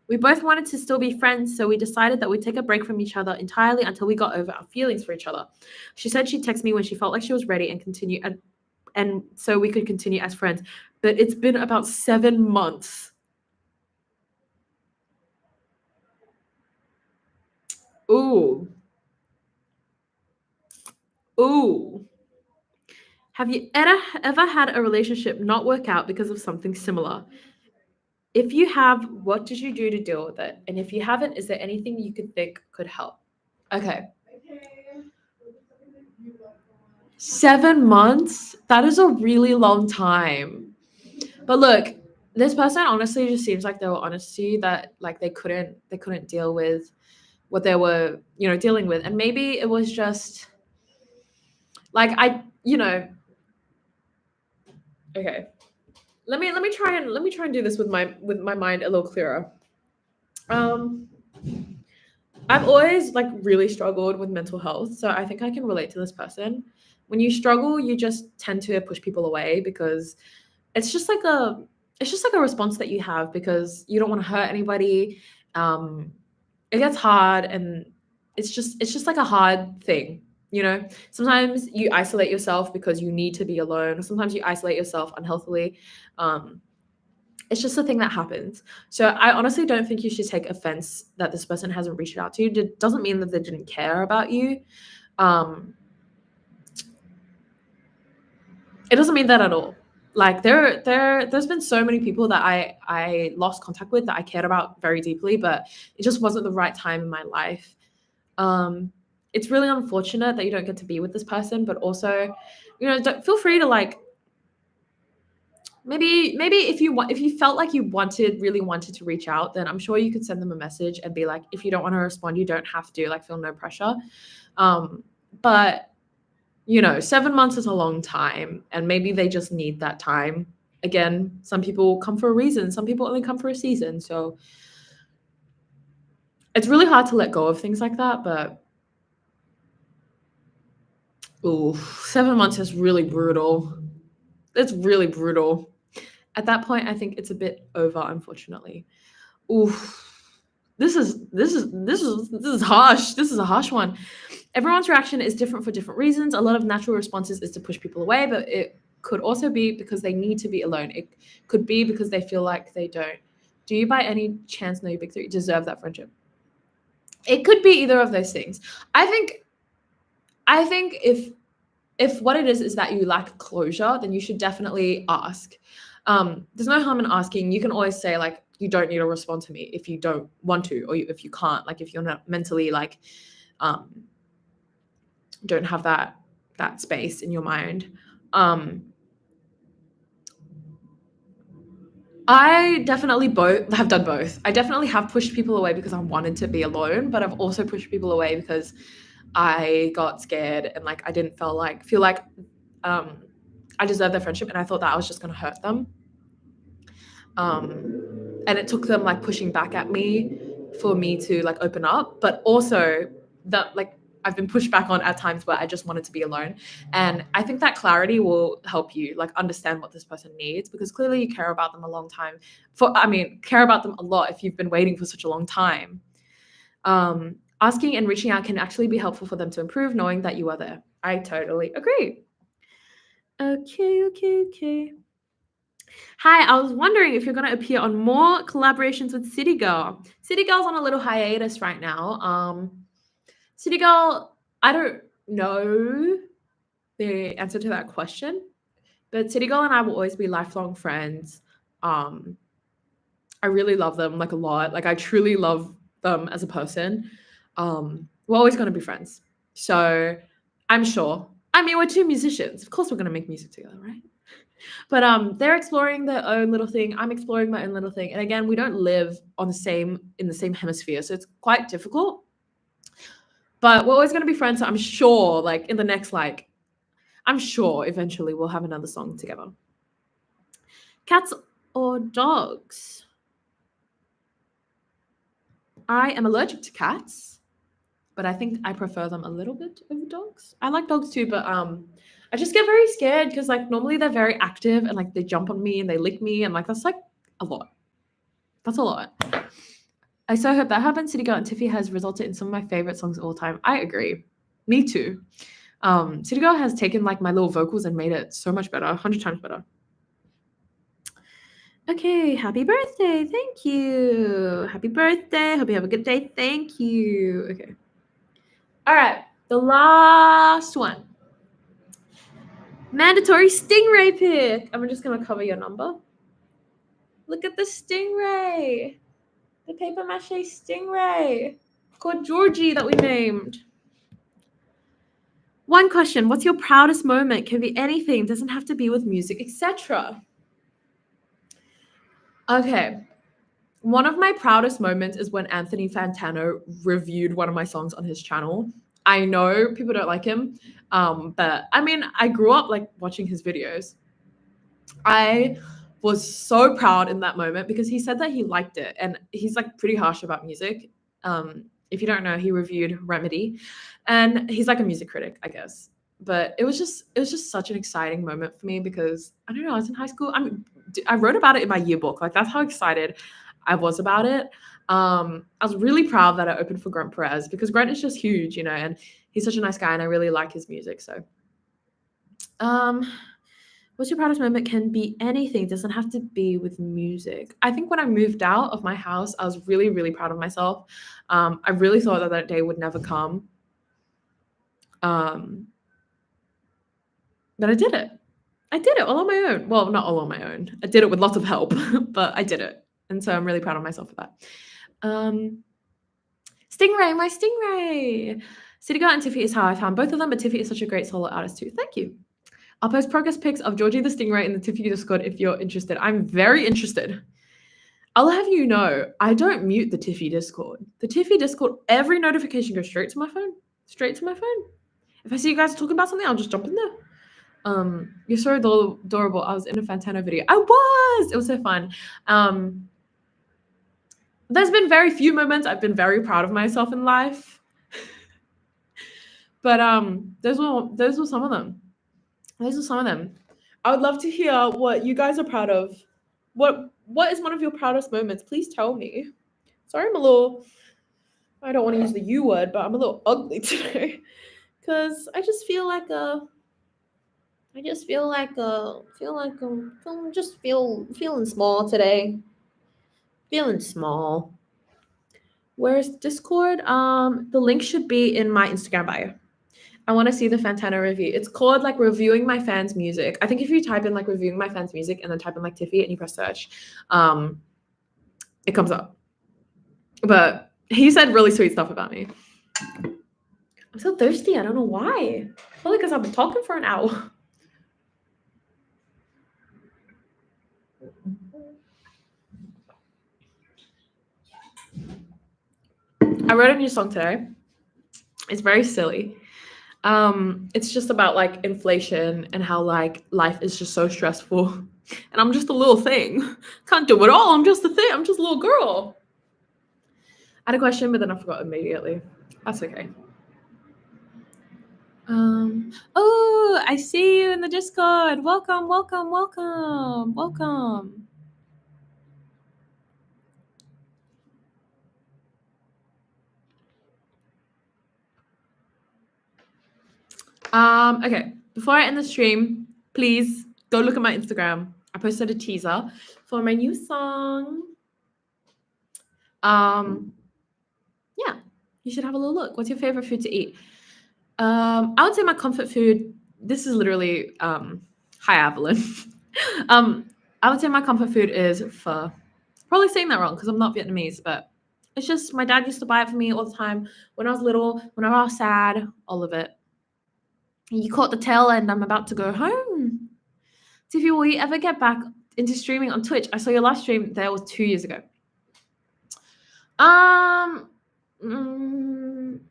A: We both wanted to still be friends, so we decided that we'd take a break from each other entirely until we got over our feelings for each other. She said she'd text me when she felt like she was ready and continue, and so we could continue as friends. But it's been about 7 months. Ooh. Have you ever had a relationship not work out because of something similar? If you have, what did you do to deal with it? And if you haven't, is there anything you could think could help? Okay. 7 months? That is a really long time. But look, this person honestly just seems like they were honest to you, that like they couldn't deal with what they were, dealing with. And maybe it was just like okay. Let me try and do this with my mind a little clearer. I've always like really struggled with mental health, so I think I can relate to this person. When you struggle, you just tend to push people away because it's just like a response that you have because you don't want to hurt anybody. It gets hard, and it's just like a hard thing. Sometimes you isolate yourself because you need to be alone. Sometimes you isolate yourself unhealthily. It's just a thing that happens. So I honestly don't think you should take offense that this person hasn't reached out to you. It doesn't mean that they didn't care about you. It doesn't mean that at all. Like there's been so many people that I lost contact with that I cared about very deeply, but it just wasn't the right time in my life. It's really unfortunate that you don't get to be with this person, but also, feel free to like maybe if you felt like you really wanted to reach out, then I'm sure you could send them a message and be like, if you don't want to respond, you don't have to, like, feel no pressure. But 7 months is a long time, and maybe they just need that time. Again, some people come for a reason, some people only come for a season, so it's really hard to let go of things like that. But 7 months is really brutal. It's really brutal. At that point, I think it's a bit over, unfortunately. Oof. This is harsh. This is a harsh one. Everyone's reaction is different for different reasons. A lot of natural responses is to push people away, but it could also be because they need to be alone. It could be because they feel like they don't. Do you by any chance know your big three deserve that friendship? It could be either of those things. I think if what it is that you lack closure, then you should definitely ask. There's no harm in asking. You can always say, like, you don't need to respond to me if you don't want to, or if you can't, like, if you're not mentally, like, don't have that space in your mind. I definitely have done both. I definitely have pushed people away because I wanted to be alone, but I've also pushed people away because I got scared and, like, I didn't feel like I deserved their friendship, and I thought that I was just going to hurt them. And it took them, like, pushing back at me for me to, like, open up, but also that, like, I've been pushed back on at times where I just wanted to be alone. And I think that clarity will help you, like, understand what this person needs, because clearly you care about them a long time. Care about them a lot if you've been waiting for such a long time. Asking and reaching out can actually be helpful for them to improve, knowing that you are there. I totally agree. Okay. Hi, I was wondering if you're going to appear on more collaborations with City Girl. City Girl's on a little hiatus right now. City Girl, I don't know the answer to that question, but City Girl and I will always be lifelong friends. I really love them, like, a lot. Like, I truly love them as a person. We're always going to be friends. So I'm sure. I mean, we're two musicians. Of course we're going to make music together, right? But they're exploring their own little thing. I'm exploring my own little thing. And again, we don't live in the same hemisphere, so it's quite difficult. But we're always going to be friends. So I'm sure, like, in the next, like, I'm sure eventually we'll have another song together. Cats or dogs? I am allergic to cats, but I think I prefer them a little bit over dogs. I like dogs too, but I just get very scared because, like, normally they're very active and, like, they jump on me and they lick me, and, like, that's, like, a lot. That's a lot. I so hope that happens. City Girl and Tiffy has resulted in some of my favorite songs of all time. I agree. Me too. City Girl has taken, like, my little vocals and made it so much better, 100 times better. Okay, happy birthday. Thank you. Happy birthday. Hope you have a good day. Thank you. Okay. All right, the last one. Mandatory stingray pic. I'm just going to cover your number. Look at the stingray. The paper mache stingray. Called Georgie that we named. One question. What's your proudest moment? Can be anything. Doesn't have to be with music, etc. Okay. One of my proudest moments is when Anthony Fantano reviewed one of my songs on his channel. I know people don't like him, but I mean, I grew up, like, watching his videos. I was so proud in that moment because he said that he liked it, and he's, like, pretty harsh about music. If you don't know, he reviewed Remedy, and he's, like, a music critic, I guess. But it was just such an exciting moment for me because, I don't know, I was in high school. I wrote about it in my yearbook. Like, that's how excited I was about it. I was really proud that I opened for Grant Perez because Grant is just huge, and he's such a nice guy and I really like his music. So, what's your proudest moment? Can be anything. Doesn't have to be with music. I think when I moved out of my house, I was really, really proud of myself. I really thought that day would never come. But I did it. I did it all on my own. Well, not all on my own. I did it with lots of help, but I did it. And so I'm really proud of myself for that. Stingray, my Stingray. City Girl and Tiffy is how I found both of them, but Tiffy is such a great solo artist too. Thank you. I'll post progress pics of Georgie the Stingray in the Tiffy Discord if you're interested. I'm very interested. I'll have you know, I don't mute the Tiffy Discord. The Tiffy Discord, every notification goes straight to my phone. Straight to my phone. If I see you guys talking about something, I'll just jump in there. You're so adorable. I was in a Fantano video. I was! It was so fun. There's been very few moments I've been very proud of myself in life. But those were some of them. Those are some of them. I would love to hear what you guys are proud of. What is one of your proudest moments? Please tell me. Sorry, I don't want to use the U word, but I'm a little ugly today. Cause I just feel like feeling small today. Feeling small. Where's Discord? The link should be in my Instagram bio. I want to see the Fantana review. It's called like reviewing my fans' music. I think if you type in like reviewing my fans' music and then type in like Tiffy and you press search, it comes up. But he said really sweet stuff about me. I'm so thirsty. I don't know why. Probably because I've been talking for an hour. I wrote a new song today. It's very silly. It's just about like inflation and how like life is just so stressful. And I'm just a little thing. Can't do it all. I'm just a thing. I'm just a little girl. I had a question, but then I forgot immediately. That's okay. Oh, I see you in the Discord. Welcome, welcome, welcome, welcome. Okay. Before I end the stream, please go look at my Instagram. I posted a teaser for my new song. Yeah, you should have a little look. What's your favorite food to eat? I would say my comfort food. This is literally hi Evelyn. I would say my comfort food is pho. Probably saying that wrong because I'm not Vietnamese, but it's just my dad used to buy it for me all the time when I was little, whenever I was sad, all of it. You caught the tail end. I'm about to go home. Tiffy, will you ever get back into streaming on Twitch? I saw your last stream there was 2 years ago. I wouldn't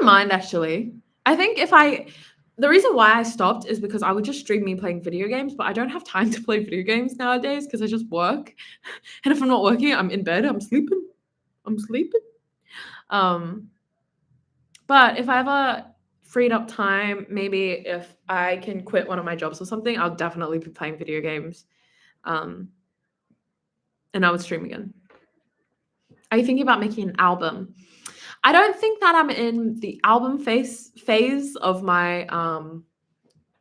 A: mind actually. I think the reason why I stopped is because I would just stream me playing video games, but I don't have time to play video games nowadays because I just work. And if I'm not working, I'm in bed, I'm sleeping. But if I ever freed up time, maybe if I can quit one of my jobs or something, I'll definitely be playing video games. And I would stream again. Are you thinking about making an album? I don't think that I'm in the album phase of my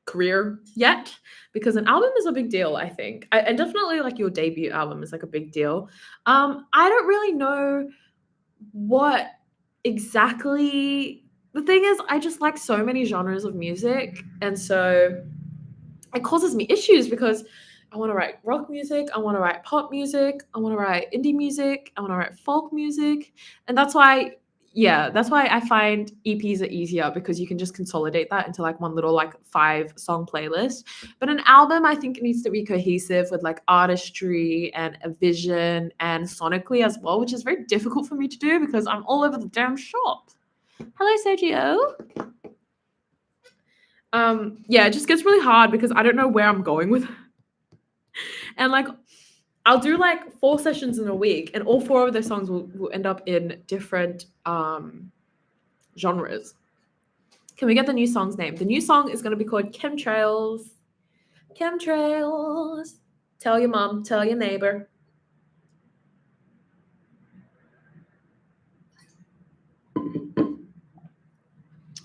A: career yet, because an album is a big deal, I think. And definitely like your debut album is like a big deal. I don't really know what exactly. The thing is, I just like so many genres of music, and so it causes me issues because I want to write rock music, I want to write pop music, I want to write indie music, I want to write folk music, and that's why I find EPs are easier because you can just consolidate that into like one little like 5-song playlist. But an album, I think it needs to be cohesive with like artistry and a vision and sonically as well, which is very difficult for me to do because I'm all over the damn shop. Hello, Sergio. Yeah, it just gets really hard because I don't know where I'm going with it. And like I'll do like 4 sessions in a week and all 4 of those songs will end up in different genres. Can we get the new song's name? The new song is going to be called Chemtrails. Chemtrails. Tell your mom, tell your neighbor.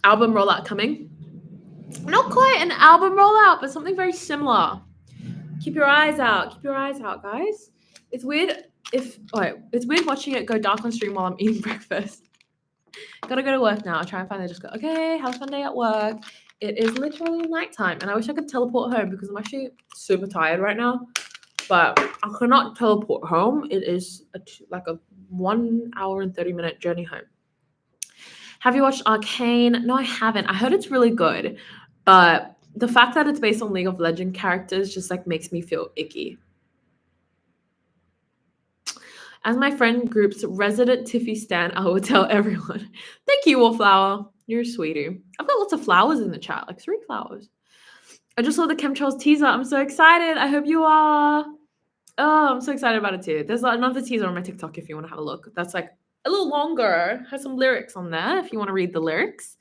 A: Album rollout coming. Not quite an album rollout, but something very similar. Keep your eyes out. Keep your eyes out, guys. It's weird it's weird watching it go dark on stream while I'm eating breakfast. Gotta go to work now. I'll try and finally just go, okay, have a fun day at work. It is literally nighttime, and I wish I could teleport home because I'm actually super tired right now. But I cannot teleport home. It is like a 1 hour and 30-minute journey home. Have you watched Arcane? No, I haven't. I heard it's really good, but the fact that it's based on League of Legends characters just like makes me feel icky. As my friend group's resident Tiffy stan, I will tell everyone. Thank you, Wallflower. You're a sweetie. I've got lots of flowers in the chat, like 3 flowers. I just saw the chemtrails teaser. I'm so excited. I hope you are. Oh, I'm so excited about it too. There's another teaser on my TikTok if you want to have a look. That's like a little longer. Has some lyrics on there if you want to read the lyrics.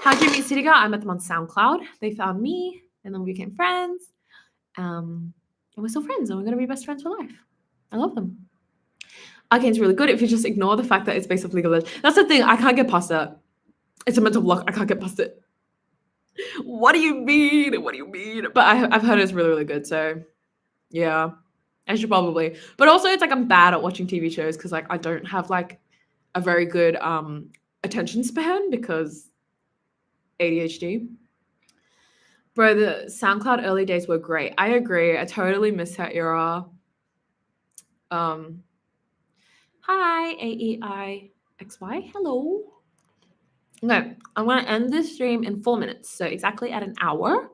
A: How'd you meet City Girl? I met them on SoundCloud. They found me, and then we became friends. And we're still friends, and we're gonna be best friends for life. I love them. Arcane's really good if you just ignore the fact that it's based off League of Legends. That's the thing. I can't get past that. It's a mental block. I can't get past it. What do you mean? What do you mean? But I've heard it's really, really good. So yeah, I should probably. But also, it's like I'm bad at watching TV shows because like I don't have like a very good attention span because ADHD. Bro, the SoundCloud early days were great. I agree. I totally miss that era. Hi, AEIXY. Hello. Okay, I'm going to end this stream in 4 minutes. So exactly at an hour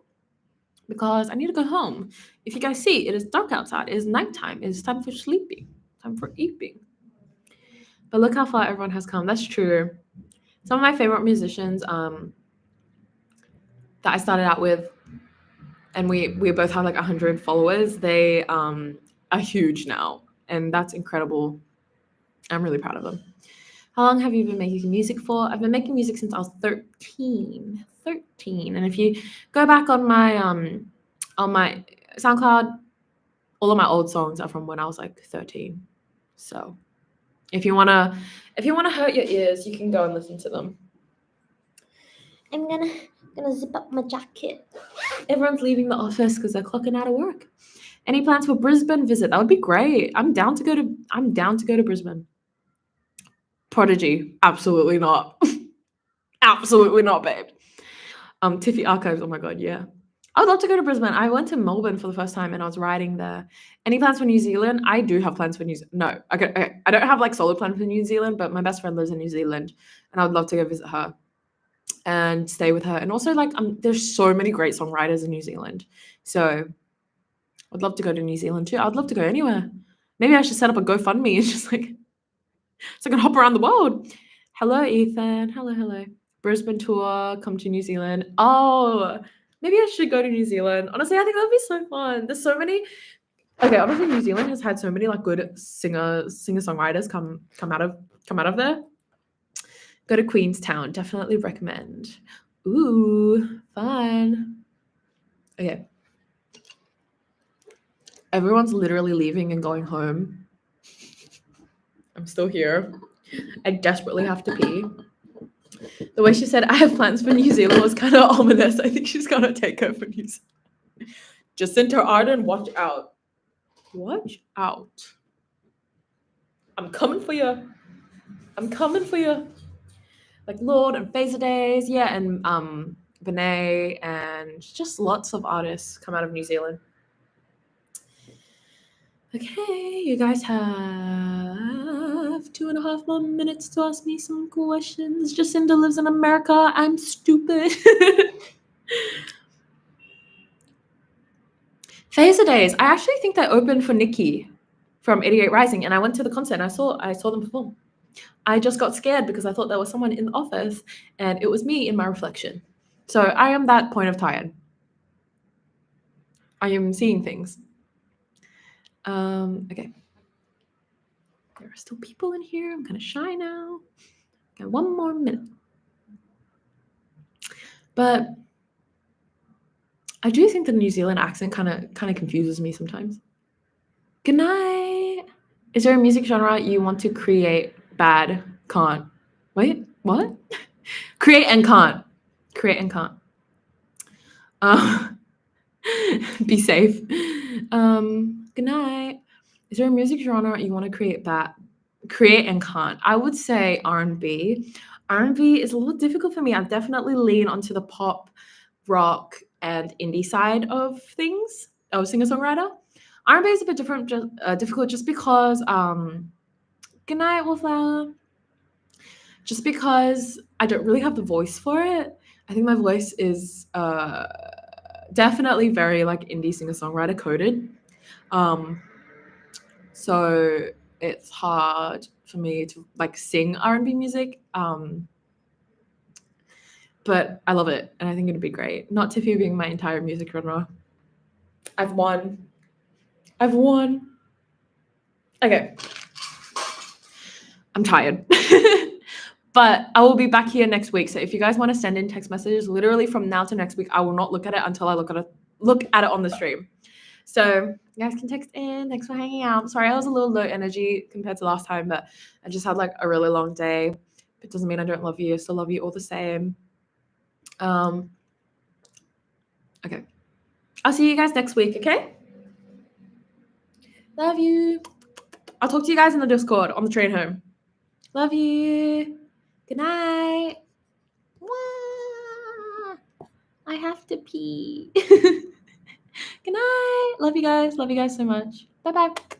A: because I need to go home. If you guys see, it is dark outside. It is nighttime. It is time for sleeping. Time for eating. But look how far everyone has come. That's true. Some of my favorite musicians that I started out with, and we both have like 100 followers, they are huge now. And that's incredible. I'm really proud of them. How long have you been making music for? I've been making music since I was 13. And if you go back on my SoundCloud, all of my old songs are from when I was like 13. So if you wanna hurt your ears, you can go and listen to them. I'm gonna zip up my jacket. Everyone's leaving the office because they're clocking out of work. Any plans for Brisbane visit? That would be great. I'm down to go to Brisbane. Prodigy, absolutely not. Absolutely not, babe. Tiffy Archives, oh my god, yeah. I would love to go to Brisbane. I went to Melbourne for the first time and I was riding there. Any plans for New Zealand? I do have plans for New Zealand. No, okay. I don't have like solid plans for New Zealand, but my best friend lives in New Zealand and I would love to go visit her and stay with her. And also like there's so many great songwriters in New Zealand. So I'd love to go to New Zealand too. I'd love to go anywhere. Maybe I should set up a GoFundMe and just like so I can hop around the world. Hello, Ethan. Hello. Brisbane tour, come to New Zealand. Oh, maybe I should go to New Zealand. Honestly, I think that'd be so fun. There's so many. Okay, obviously New Zealand has had so many like good singer-songwriters come out of there. Go to Queenstown. Definitely recommend. Ooh, fun. Okay. Everyone's literally leaving and going home. I'm still here. I desperately have to pee. The way she said, I have plans for New Zealand was kind of ominous. I think she's going to take her for New Zealand. Jacinta Arden, watch out. Watch out. I'm coming for you. Like Lord and Phaser Days. Yeah, and Benet and just lots of artists come out of New Zealand. Okay, you guys have 2.5 more minutes to ask me some questions. Jacinda lives in America. I'm stupid. Phaser Days. I actually think they opened for Nikki from 88 Rising, and I went to the concert and I saw them perform. I just got scared because I thought there was someone in the office, and it was me in my reflection. So I am that point of tired. I am seeing things. Okay. There are still people in here. I'm kind of shy now. Got 1 more minute. But I do think the New Zealand accent kind of confuses me sometimes. Good night. Is there a music genre you want to create? Bad. Can't. Wait, what? Create and can't. Be safe. Good night. Is there a music genre you want to create and can't? I would say R&B. R&B is a little difficult for me. I definitely lean onto the pop, rock, and indie side of things, of singer-songwriter. R&B is a bit difficult just because, good night, Wallflower. just because I don't really have the voice for it. I think my voice is definitely very like indie singer-songwriter coded. So it's hard for me to like sing R&B music. But I love it and I think it'd be great. Not Tiffy being my entire music genre. I've won. Okay. I'm tired. But I will be back here next week. So if you guys want to send in text messages, literally from now to next week, I will not look at it until I look at it on the stream. So you guys can text in. Thanks for hanging out. Sorry, I was a little low energy compared to last time, but I just had like a really long day. It doesn't mean I don't love you. I still love you all the same. Okay. I'll see you guys next week, okay? Love you. I'll talk to you guys in the Discord on the train home. Love you. Good night. I have to pee. Good night. Love you guys. Love you guys so much. Bye-bye.